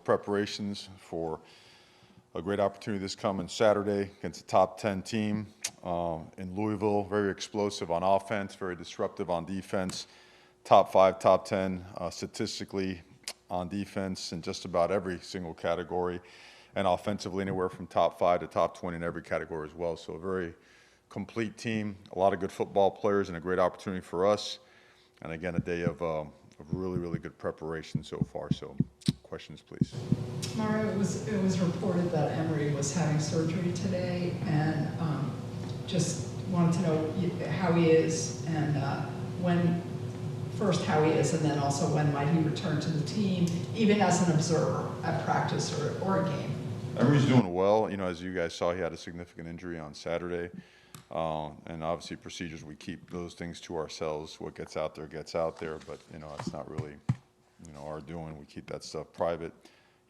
with preparations for a great opportunity this coming Saturday against a top 10 team in Louisville. Very explosive on offense, very disruptive on defense. Top 5, top 10 statistically on defense in just about every single category, and offensively anywhere from top 5 to top 20 in every category as well. So a very complete team, a lot of good football players, and a great opportunity for us. And again, a day of really, really good preparation so far. So questions, please. Mario, it was reported that Emory was having surgery today, and just wanted to know how he is, and first how he is, and then also when might he return to the team, even as an observer at practice or a game. Emory's doing well. You know, as you guys saw, he had a significant injury on Saturday. And obviously procedures, we keep those things to ourselves. What gets out there, but, you know, it's not really, you know, our doing. We keep that stuff private.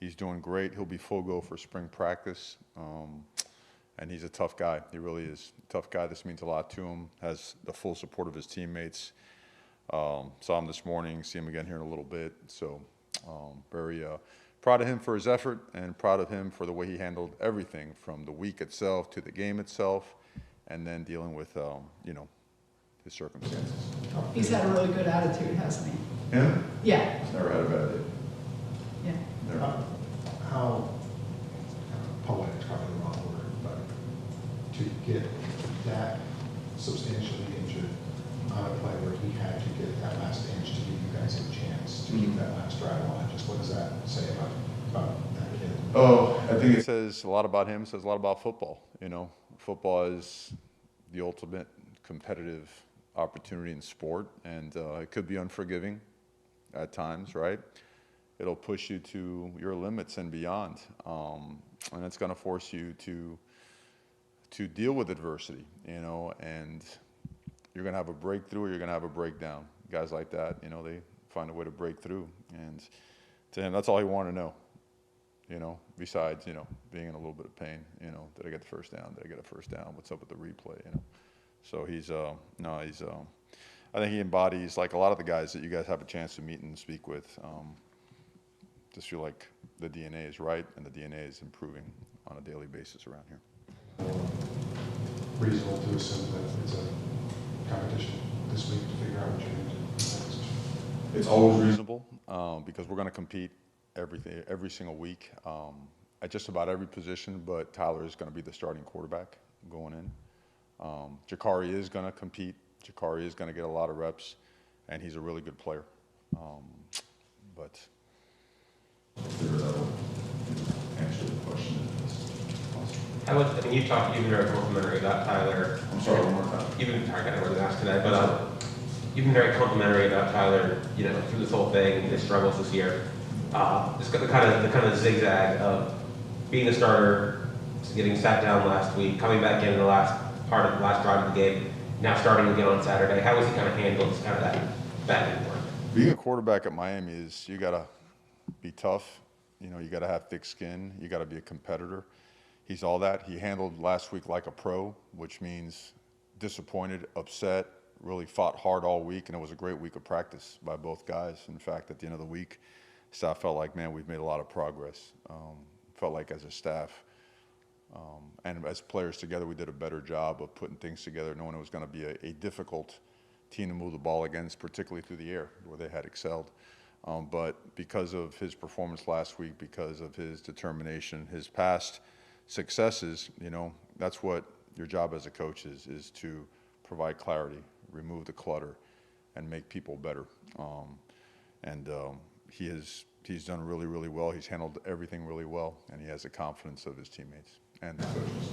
He's doing great. He'll be full go for spring practice. And he's a tough guy. He really is a tough guy. This means a lot to him. Has the full support of his teammates. Saw him this morning, see him again here in a little bit. So very proud of him for his effort, and proud of him for the way he handled everything from the week itself to the game itself, and then dealing with, you know, his circumstances. He's had a really good attitude, hasn't he? Him? Yeah. He's never had a bad day. Yeah. Never. How poetic is probably the wrong word, but to get that substantially injured on a play where he had to get that last inch to give you guys a chance to keep that last drive on, just what does that say about that kid? Oh, I think it says a lot about him. It says a lot about football. You know, football is the ultimate competitive opportunity in sport, and it could be unforgiving at times, right? It'll push you to your limits and beyond, and it's going to force you to deal with adversity, you know, and you're going to have a breakthrough or you're going to have a breakdown. Guys like that, you know, they find a way to break through, and to him, that's all he wanted to know. You know, besides, you know, being in a little bit of pain, you know, did I get the first down? Did I get a first down? What's up with the replay? You know, so he's, I think he embodies, like a lot of the guys that you guys have a chance to meet and speak with, just feel like the DNA is right and the DNA is improving on a daily basis around here. Reasonable to assume that it's a competition this week to figure out what you're going to do next. It's always reasonable because we're going to compete every single week at just about every position, but Tyler is going to be the starting quarterback going in. Jakari is going to compete. Jakari is going to get a lot of reps, and he's a really good player. But Answer the question. I mean, you've been very complimentary about Tyler. I'm sorry, one more time. I kind of wasn't asked tonight, but you've been very complimentary about Tyler, you know, through this whole thing, his struggles this year. Just the kind of zigzag of being a starter, getting sat down last week, coming back in the last part of the last drive of the game, now starting again on Saturday. How has he kind of handled kind of that back and forth? being a quarterback at Miami is you got to be tough. You know, you got to have thick skin. You got to be a competitor. He's all that. He handled last week like a pro, which means disappointed, upset, really fought hard all week, and it was a great week of practice by both guys. In fact, at the end of the week, staff felt like, man, we've made a lot of progress. Felt like as a staff and as players together, we did a better job of putting things together, knowing it was going to be a difficult team to move the ball against, particularly through the air, where they had excelled. But because of his performance last week, because of his determination, his past successes, you know, that's what your job as a coach is to provide clarity, remove the clutter, and make people better. He's done really, really well. He's handled everything really well, and he has the confidence of his teammates and the coaches.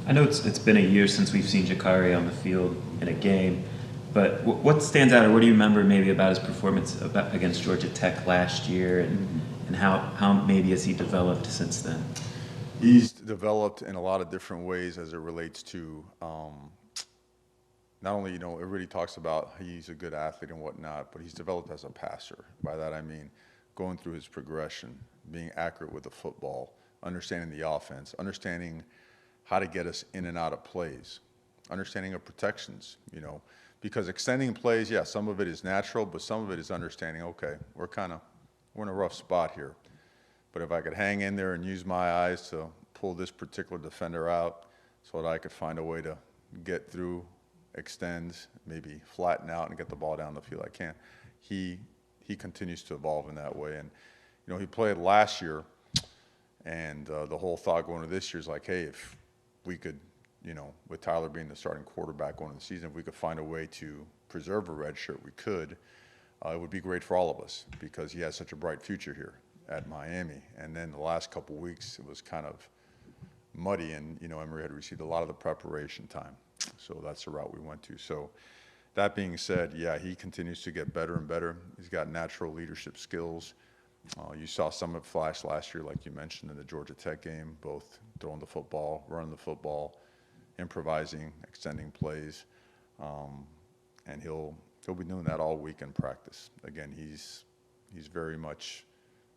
I know it's been a year since we've seen JaMarr on the field in a game, but what stands out, or what do you remember maybe about his performance against Georgia Tech last year, and how maybe has he developed since then? He's developed in a lot of different ways as it relates to not only, you know, everybody talks about he's a good athlete and whatnot, but he's developed as a passer. By that I mean going through his progression, being accurate with the football, understanding the offense, understanding how to get us in and out of plays, understanding of protections, you know, because extending plays, yeah, some of it is natural, but some of it is understanding, okay, we're in a rough spot here. But if I could hang in there and use my eyes to pull this particular defender out so that I could find a way to get through, extend, maybe flatten out and get the ball down the field, I can. He continues to evolve in that way. And, you know, he played last year, and the whole thought going into this year is like, hey, if we could, you know, with Tyler being the starting quarterback going into the season, if we could find a way to preserve a red shirt, we could. It would be great for all of us because he has such a bright future here at Miami. And then the last couple of weeks, it was kind of muddy, and, you know, Emory had received a lot of the preparation time. So that's the route we went to. So that being said, yeah, he continues to get better and better. He's got natural leadership skills. You saw some of it flash last year, like you mentioned, in the Georgia Tech game, both throwing the football, running the football, improvising, extending plays. And he'll be doing that all week in practice. Again, he's very much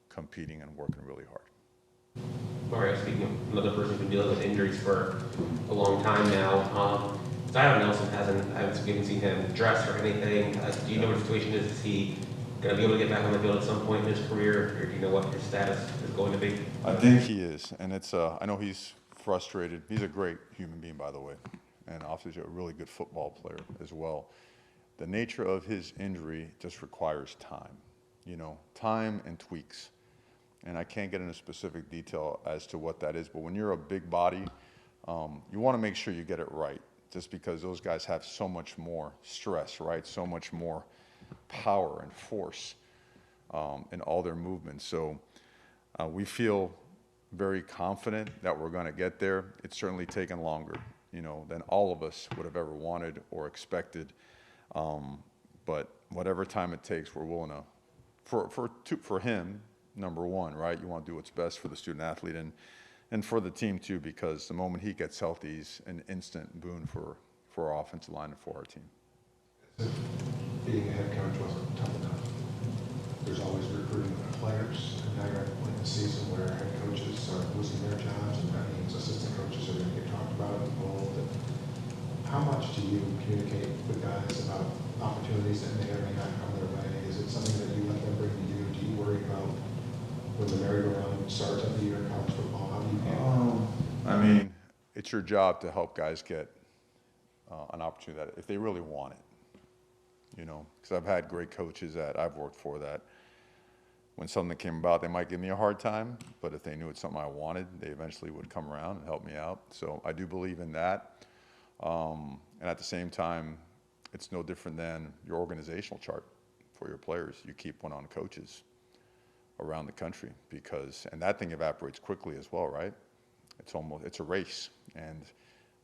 competing and working really hard. Mario, speaking of another person who's been dealing with injuries for a long time now, Zion Nelson we haven't seen him dress or anything. Do you know what the situation is? Is he going to be able to get back on the field at some point in his career, or do you know what his status is going to be? I think he is, and it's I know he's frustrated. He's a great human being, by the way, and obviously a really good football player as well. The nature of his injury just requires time, you know, time and tweaks. And I can't get into specific detail as to what that is, but when you're a big body, you want to make sure you get it right, just because those guys have so much more stress, right? So much more power and force in all their movements. So we feel very confident that we're going to get there. It's certainly taken longer, you know, than all of us would have ever wanted or expected. But whatever time it takes, we're willing to, for him, number one, right? You want to do what's best for the student athlete and for the team too, because the moment he gets healthy, he's an instant boon for our offensive line and for our team. Being a head coach wasn't tough enough. There's always recruiting players, and now you're at a point in the season where head coaches are losing their jobs, and that means assistant coaches are going to get talked about and involved. And how much do you communicate with guys about opportunities that may or may not come their way? Is it something that you let them bring to you? Do you worry about when the merry-go-round starts at the year in college football? How do you handle I mean, it's your job to help guys get an opportunity that if they really want it, you know, because I've had great coaches that I've worked for that when something came about, they might give me a hard time, but if they knew it's something I wanted, they eventually would come around and help me out. So I do believe in that. And at the same time, it's no different than your organizational chart for your players. You keep one on coaches around the country and that thing evaporates quickly as well, right? It's a race,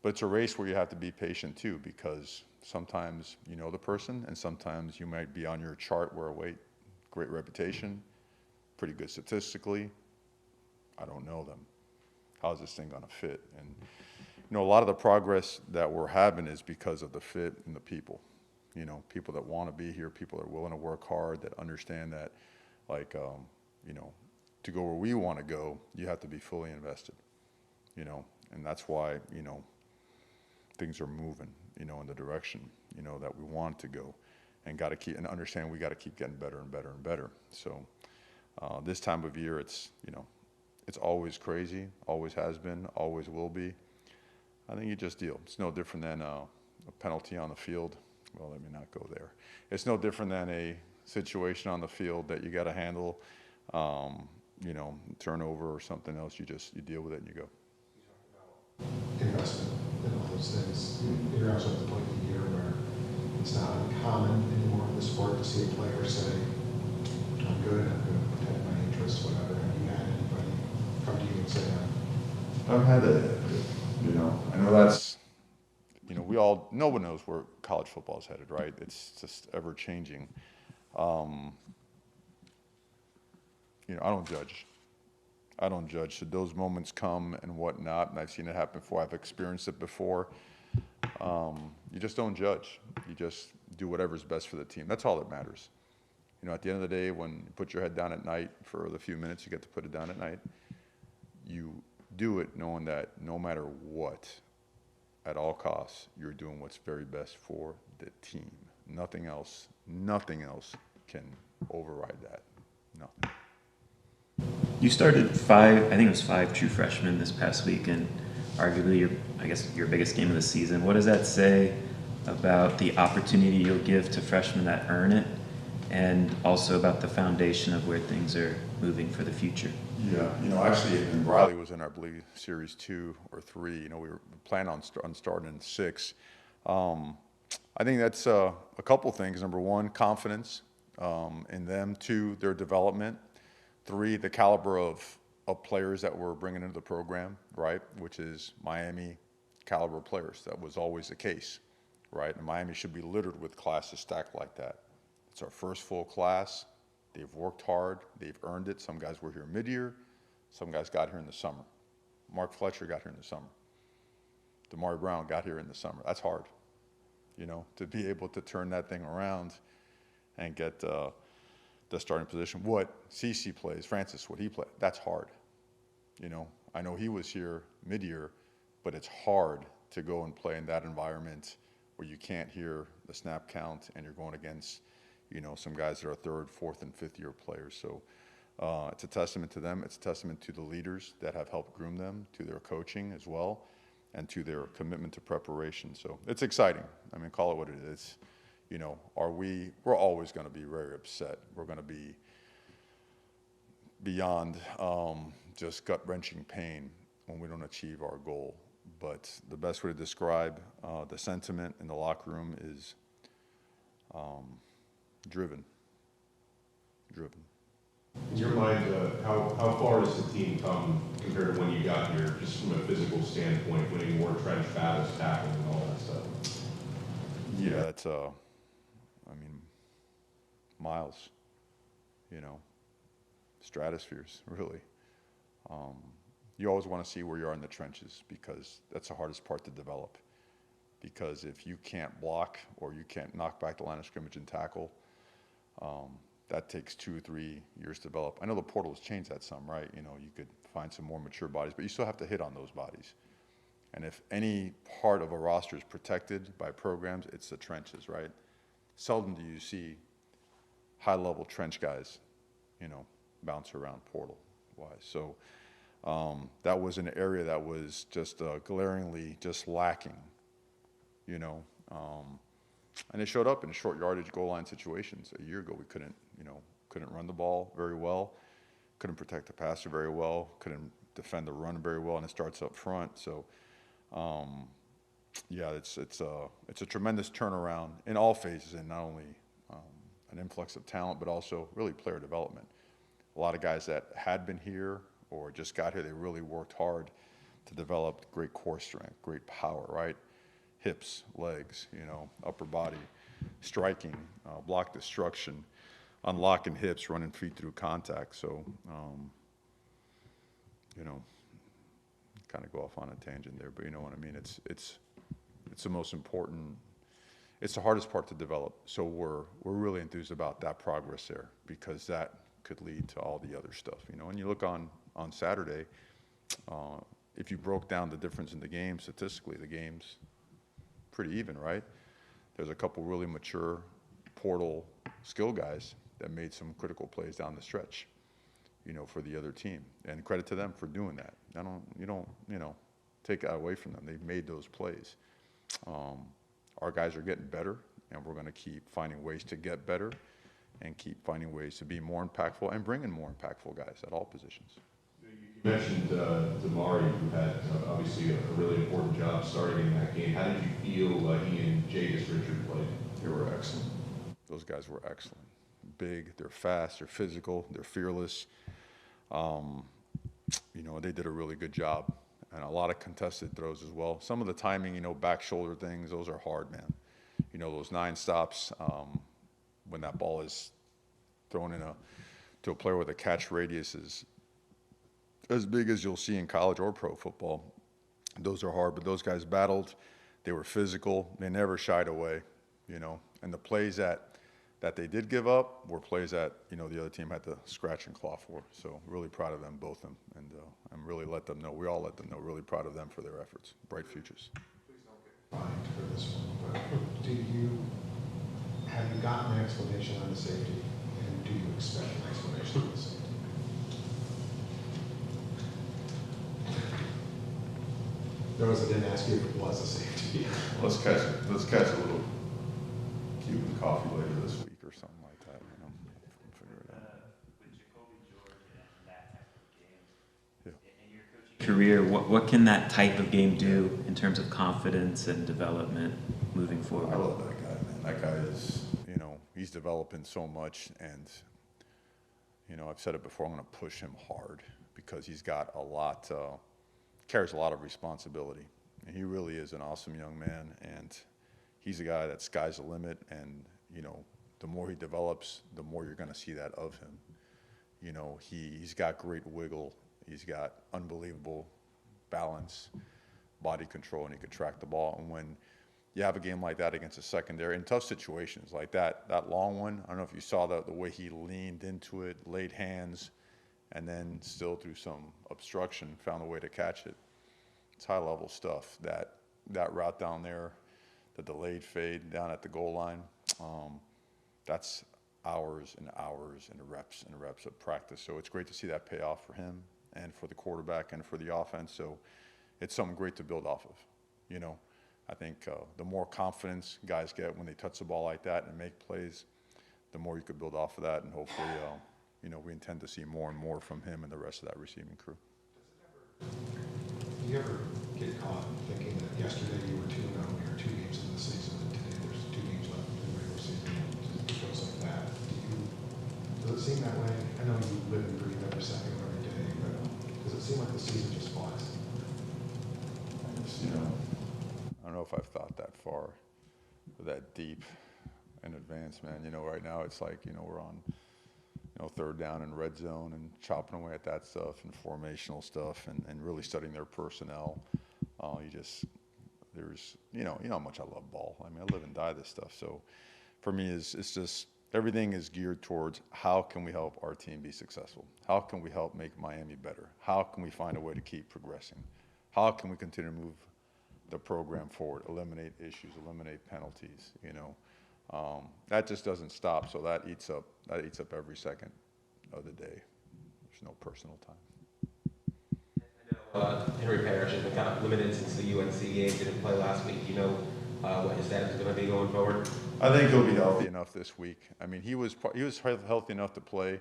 but it's a race where you have to be patient too, because sometimes you know the person and sometimes you might be on your chart where, wait, great reputation, pretty good statistically, I don't know them. How's this thing gonna fit? And you know, a lot of the progress that we're having is because of the fit and the people. You know, people that want to be here, people that are willing to work hard, that understand that, like, you know, to go where we want to go, you have to be fully invested, you know, and that's why, you know, things are moving, you know, in the direction, you know, that we want to go, and understand we got to keep getting better and better and better. So this time of year, it's, you know, it's always crazy, always has been, always will be. I think you just deal. It's no different than a penalty on the field. Well, let me not go there. It's no different than a situation on the field that you got to handle, you know, turnover or something else. You deal with it and you go. investment in all those things? You're also at the point in the year where it's not uncommon anymore in the sport to see a player say, I'm good, I'm going to protect my interests, whatever. Have you had anybody come to you and say that? I've had that, you know. I know that's, you know, no one knows where college football is headed, right? It's just ever changing. You know, I don't judge. Should those moments come and whatnot, and I've seen it happen before, I've experienced it before, you just don't judge. You just do whatever's best for the team. That's all that matters. You know, at the end of the day, when you put your head down at night for the few minutes you get to put it down at night, you do it knowing that no matter what, at all costs, you're doing what's very best for the team. Nothing else can override that. Nothing. You started I think it was 5 true freshmen this past week, and arguably your biggest game of the season. What does that say about the opportunity you'll give to freshmen that earn it, and also about the foundation of where things are moving for the future? Yeah, actually, and Riley was in, I believe, series 2 or 3. We were planning on starting in 6. I think that's a couple things. Number one, confidence in them. 2, their development. 3, the caliber of players that we're bringing into the program, right? Which is Miami caliber players. That was always the case, right? And Miami should be littered with classes stacked like that. It's our first full class. They've worked hard. They've earned it. Some guys were here mid-year. Some guys got here in the summer. Mark Fletcher got here in the summer. DeMar Brown got here in the summer. That's hard, to be able to turn that thing around and get the starting position. What CC plays, Francis, what he played, that's hard. I know he was here mid-year, but it's hard to go and play in that environment where you can't hear the snap count and you're going against, some guys that are 3rd, 4th, and 5th year players. So it's a testament to them. It's a testament to the leaders that have helped groom them, to their coaching as well, and to their commitment to preparation. So it's exciting. Call it what it is. We're always going to be very upset. We're going to be beyond just gut-wrenching pain when we don't achieve our goal. But the best way to describe the sentiment in the locker room is driven. In your mind, how far has the team come compared to when you got here, just from a physical standpoint, winning more trench battles, tackling, and all that stuff? Yeah, it's miles, stratospheres, really. You always want to see where you are in the trenches, because that's the hardest part to develop. Because if you can't block or you can't knock back the line of scrimmage and tackle, that takes 2 or 3 years to develop. I know the portal has changed that some, right? You could find some more mature bodies, but you still have to hit on those bodies. And if any part of a roster is protected by programs, it's the trenches, right? Seldom do you see high-level trench guys, bounce around portal-wise. So that was an area that was just glaringly just lacking, and it showed up in short yardage goal line situations. A year ago, we couldn't run the ball very well, couldn't protect the passer very well, couldn't defend the run very well, and it starts up front. So, yeah, it's a tremendous turnaround in all phases, and not only an influx of talent, but also really player development. A lot of guys that had been here or just got here, they really worked hard to develop great core strength, great power, right? Hips, legs, upper body, striking, block destruction, unlocking hips, running feet through contact. So, kind of go off on a tangent there, but you know what I mean? It's the most important. It's the hardest part to develop. So we're really enthused about that progress there, because that could lead to all the other stuff. And you look on Saturday, if you broke down the difference in the game statistically, the game's pretty even, right? There's a couple really mature portal skill guys that made some critical plays down the stretch, for the other team, and credit to them for doing that. You don't take that away from them. They've made those plays. Our guys are getting better, and we're going to keep finding ways to get better and keep finding ways to be more impactful and bring in more impactful guys at all positions. You mentioned DeMarr, who had obviously a really important job starting in that game. How did you feel he and Jadis Richard played? They were excellent. Those guys were excellent. Big, they're fast, they're physical, they're fearless. They did a really good job, and a lot of contested throws as well. Some of the timing, back shoulder things, those are hard, man. Those 9 stops, when that ball is thrown to a player with a catch radius is as big as you'll see in college or pro football. Those are hard, but those guys battled. They were physical. They never shied away, And the plays that they did give up were plays that, the other team had to scratch and claw for. So really proud of them, both of them. And really let them know, we all let them know, really proud of them for their efforts. Bright futures. Please don't get fined for this one, but have you gotten an explanation on the safety, and do you expect an explanation on the safety? Notice I didn't ask you if it was a safety. Let's catch a little Cuban coffee later this week or something like that, you know, figure it out. In your coaching career, what can that type of game do in terms of confidence and development moving forward? I love that guy, man. That guy is, you know, he's developing so much, and, you know, I've said it before, I'm going to push him hard because he's got a lot, carries a lot of responsibility. And he really is an awesome young man, and he's a guy that sky's the limit, and, you know, the more he develops, the more you're going to see that of him. You know, he's got great wiggle. He's got unbelievable balance, body control, and he can track the ball. And when you have a game like that against a secondary, in tough situations like that long one, I don't know if you saw the way he leaned into it, laid hands, and then still through some obstruction found a way to catch it. It's high-level stuff. That route down there, the delayed fade down at the goal line, that's hours and hours and reps of practice. So it's great to see that pay off for him and for the quarterback and for the offense. So it's something great to build off of. You know, I think the more confidence guys get when they touch the ball like that and make plays, the more you could build off of that, and hopefully, you know, we intend to see more and more from him and the rest of that receiving crew. Do you ever get caught thinking that yesterday you were 2-0, you're 2 games into the season, and today there's 2 games left in the regular season? It goes like that. Does it seem that way? I know you live and breathe every second of every day, but does it seem like the season just flies? You know, I don't know if I've thought that far or that deep in advance, man. You know, right now it's like, you know, we're on, you know, 3rd down and red zone and chopping away at that stuff and formational stuff and really studying their personnel. There's, you know how much I love ball. I mean, I live and die this stuff. So for me, it's just everything is geared towards how can we help our team be successful? How can we help make Miami better? How can we find a way to keep progressing? How can we continue to move the program forward, eliminate issues, eliminate penalties, you know? That just doesn't stop, so that eats up every second of the day. There's no personal time. Henry Parrish has been kind of limited since the UNC game, didn't play last week. You know what his status is going to be going forward? I think he'll be healthy enough this week. I mean, he was healthy enough to play.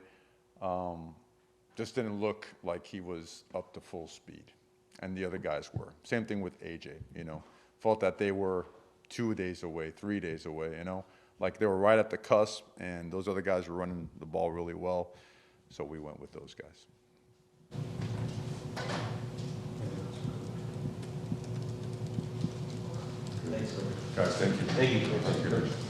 Just didn't look like he was up to full speed, and the other guys were. Same thing with AJ. You know, felt that they were 2 days away, 3 days away. You know, like they were right at the cusp, and those other guys were running the ball really well, so we went with those guys. Thanks, Guys, thank you. Thank you. Thank you.